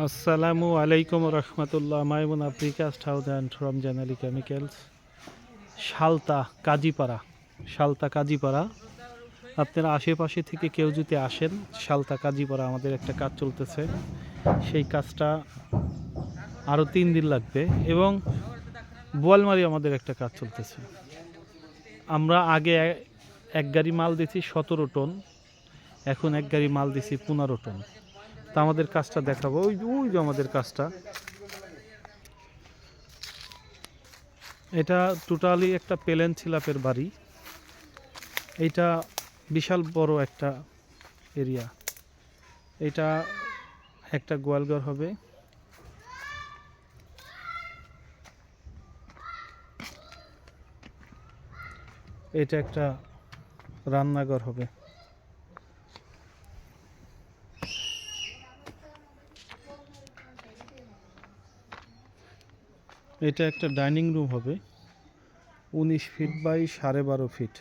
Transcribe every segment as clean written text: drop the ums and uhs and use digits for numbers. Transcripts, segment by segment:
আসসালামু আলাইকুম রহমতুল্লাহ। Maimun precast house and from generally chemicals, Shalta Kazipara. আপনারা আশেপাশে থেকে কেউ যদি আসেন, শালতা কাজীপাড়া আমাদের একটা কাজ চলতেছে। সেই কাজটা আরও 3 দিন লাগবে। এবং বোয়ালমারি আমাদের একটা কাজ চলতেছে। আমরা আগে এক গাড়ি মাল দিছি 17 টন, এখন এক গাড়ি মাল দিছি 15 টন। তা আমাদের কাজটা দেখাবো। ওই যে আমাদের কাজটা, এটা টোটালি একটা প্লেন ছিলাপের বাড়ি। এইটা বিশাল বড় একটা এরিয়া। এটা একটা গোয়ালঘর হবে, এটা একটা রান্নাঘর হবে, এটা একটা ডাইনিং রুম হবে 19 ফিট বাই 12.5 ফিট।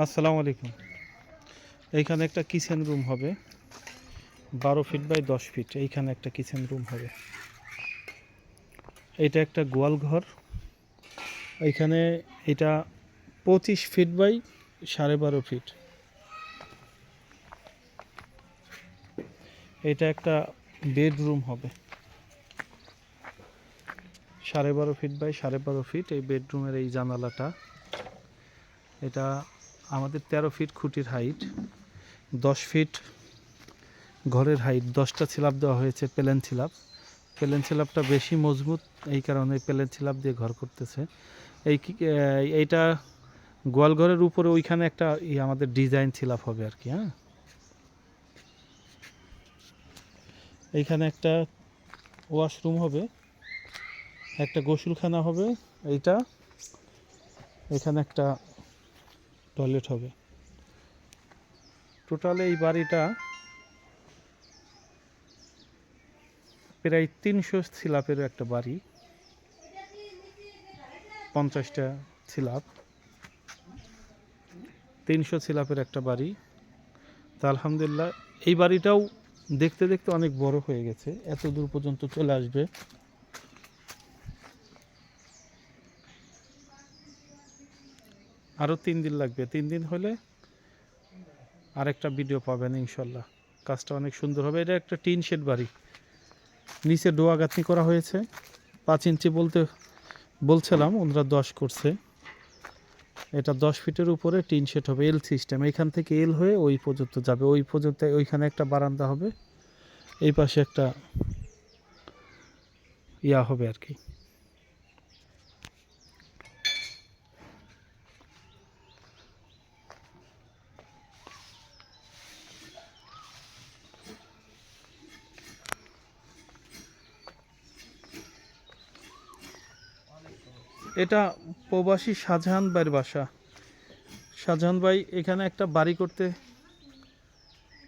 আসসালামু আলাইকুম। এইখানে একটা কিচেন রুম হবে 12 ফিট বাই 10 ফিট। এইখানে একটা কিচেন রুম হবে। এটা একটা গোয়ালঘর। এইখানে এটা 25 ফিট বাই 12.5 ফিট। এটা একটা বেডরুম হবে 12.5 ফিট বাই 12.5 ফিট। এই বেডরুমের এই জানালাটা, এটা আমাদের 13 ফিট খুঁটির হাইট, 10 ফিট ঘরের হাইট। 10টা স্ল্যাব দেওয়া হয়েছে, প্লেন স্ল্যাব। প্লেন স্ল্যাবটা বেশি মজবুত, এই কারণে প্লেন স্ল্যাব দিয়ে ঘর করতেছে। এইটা গোয়ালঘরের উপরে ওইখানে একটা আমাদের ডিজাইন স্ল্যাব হবে আর কি। হ্যাঁ, এইখানে একটা ওয়াশরুম হবে, একটা গোসলখানা হবে। এইটা এখানে একটা টয়লেট হবে। টোটাল এই বাড়িটা প্রায় 300 স্ল্যাবের একটা বাড়ি, 50টা স্ল্যাব, 300 স্ল্যাবের একটা বাড়ি। তা আলহামদুলিল্লাহ এই বাড়িটাও দেখতে দেখতে অনেক বড় হয়ে গেছে, এত দূর পর্যন্ত চলে আসবে। আরও 3 দিন লাগবে। 3 দিন হলে আরেকটা ভিডিও পাবেন ইনশাল্লাহ। কাজটা অনেক সুন্দর হবে। এটা একটা টিন শেড বাড়ি, নিচে ডোয়া গাঁথনি করা হয়েছে। 5 ইঞ্চি বলছিলাম, ওনারা 10 করছে। এটা 10 ফিটের উপরে টিন শেড হবে, এল সিস্টেম। এখান থেকে এল হয়ে ওই পর্যন্ত যাবে, ওই পর্যন্ত। ওইখানে একটা বারান্দা হবে, এই পাশে একটা ইয়া হবে আর কি। এটা প্রবাসী শাহজাহান ভাইয়ের বাসা। শাহজাহান ভাই এখানে একটা বাড়ি করতে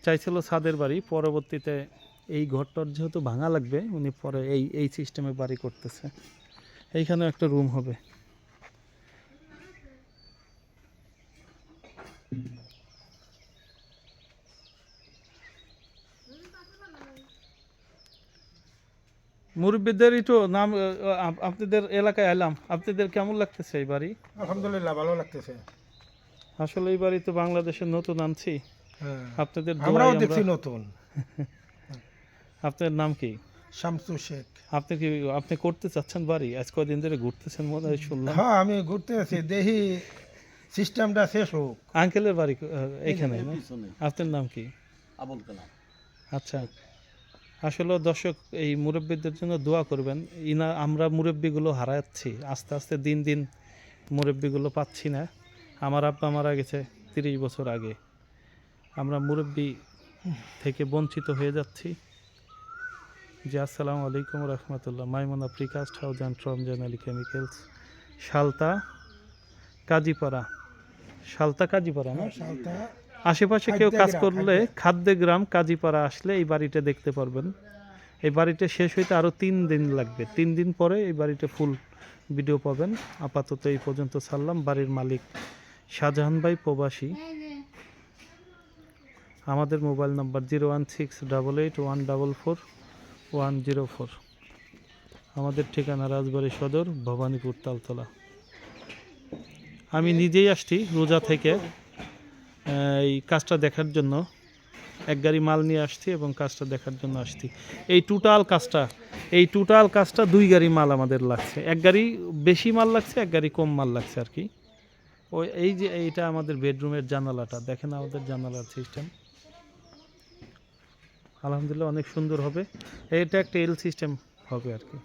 চাইছিল, ছাদের বাড়ি। পরবর্তীতে এই ঘরটার যেহেতু ভাঙা লাগবে, উনি পরে এই সিস্টেমে বাড়ি করতেছে। এইখানেও একটা রুম হবে। মুরব্বীদের একটু নাম, আপনাদের এলাকায় এলাম, আপনাদের কেমন লাগতেছে এই বাড়ি? আলহামদুলিল্লাহ ভালো লাগতেছে। আসলে এই বাড়ি তো বাংলাদেশের নতুন আনছি, হ্যাঁ, আপনাদের আমরাও দোয়ায় দেখছি আমরা। নতুন। আপনার নাম কি? শামসু শেখ। আপনি করতে চাচ্ছেন বাড়ি? আজ কদিন ধরে ঘুরতেছেন মনে হয় শুনলাম। হ্যাঁ, আমি ঘুরতে আছি, দেখি সিস্টেমটা শেষ হোক। আঙ্কেলের বাড়ি এখানে না? আপনার নাম কি? আবুল কালাম। আচ্ছা, আসলে দর্শক এই মুরব্বীদের জন্য দোয়া করবেন। আমরা মুরব্বীগুলো হারাচ্ছি আস্তে আস্তে, দিন দিন মুরব্বীগুলো পাচ্ছি না। আমার আব্বা মারা গেছে 30 বছর আগে, আমরা মুরব্বী থেকে বঞ্চিত হয়ে যাচ্ছি। জি, আসসালামু আলাইকুম রহমতুল্লাহ। Maimun precast house and from generally chemicals, Shalta Kazipara. Shalta Kazipara না? সালতা আশেপাশে কেউ কাজ খাদ্যগ্রাম, করলে খাদ্যে গ্রাম কাজীপাড়া আসলে এই বাড়িটা দেখতে পারবেন। এই বাড়িটা শেষ হইতে আরও 3 দিন লাগবে। 3 দিন পরে এই বাড়িটা ফুল ভিডিও পাবেন। আপাতত এই পর্যন্ত ছাড়লাম। বাড়ির মালিক শাহজাহান ভাই, প্রবাসী। আমাদের মোবাইল নাম্বার 01688144104। আমাদের ঠিকানা রাজবাড়ী সদর, ভবানীপুর তালতলা। আমি নিজেই আসছি রোজা থেকে এই কাজটা দেখার জন্য। এক গাড়ি মাল নিয়ে আসছি এবং কাজটা দেখার জন্য আসছি। এই টোটাল কাজটা 2 গাড়ি মাল আমাদের লাগছে। এক গাড়ি বেশি মাল লাগছে, এক গাড়ি কম মাল লাগছে আর কি। ওই এই যে এইটা আমাদের বেডরুমের জানালাটা দেখেন, আমাদের জানালার সিস্টেম আলহামদুলিল্লাহ অনেক সুন্দর হবে। এটা একটা এল সিস্টেম হবে আর কি।